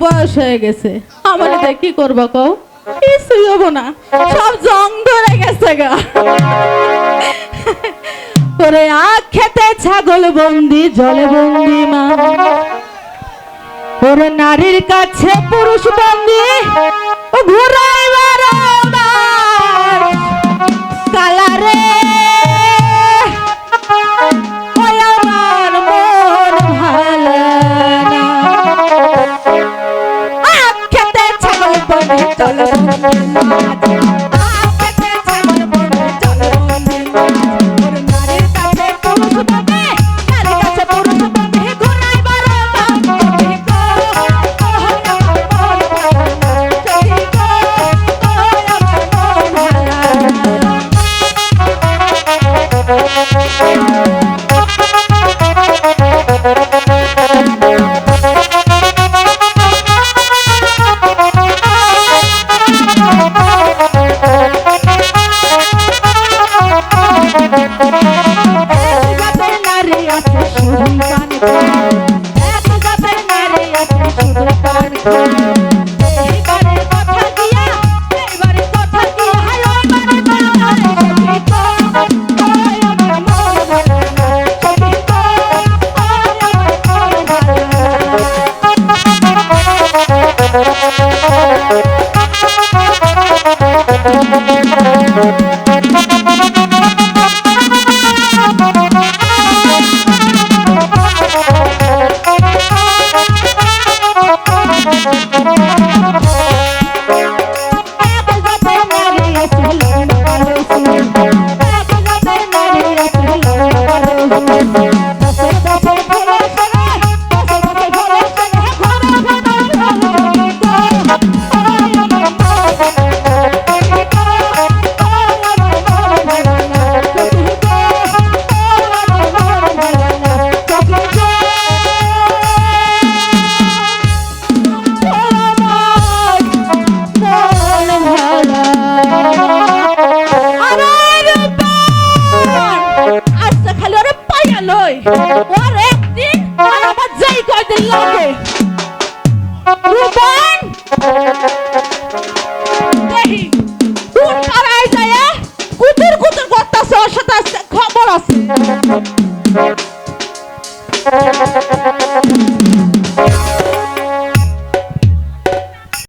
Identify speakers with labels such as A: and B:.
A: বয়স হয়ে গেছে, আমার এটা কি করবো কও? কিছুই হবো না, সব জং ধরে গেছে গা। ওরে আখ খেতে ছাগল বন্দি, জলে বন্দি মা। ওরে নারীর কাছে পুরুষ বন্দি, ও ঘুরাইবার কালারে। ওই আমার মন ভালো না। আখ খেতে ছাগল বন্দি, জলে বন্দি মা। ওর একদিন আর আমার যেই কয়দিন লাগে রূপন দেখি কোন পাড়ায় যায় কুতুর কুতুর করতেছে, ওর সাথে খবর আছে।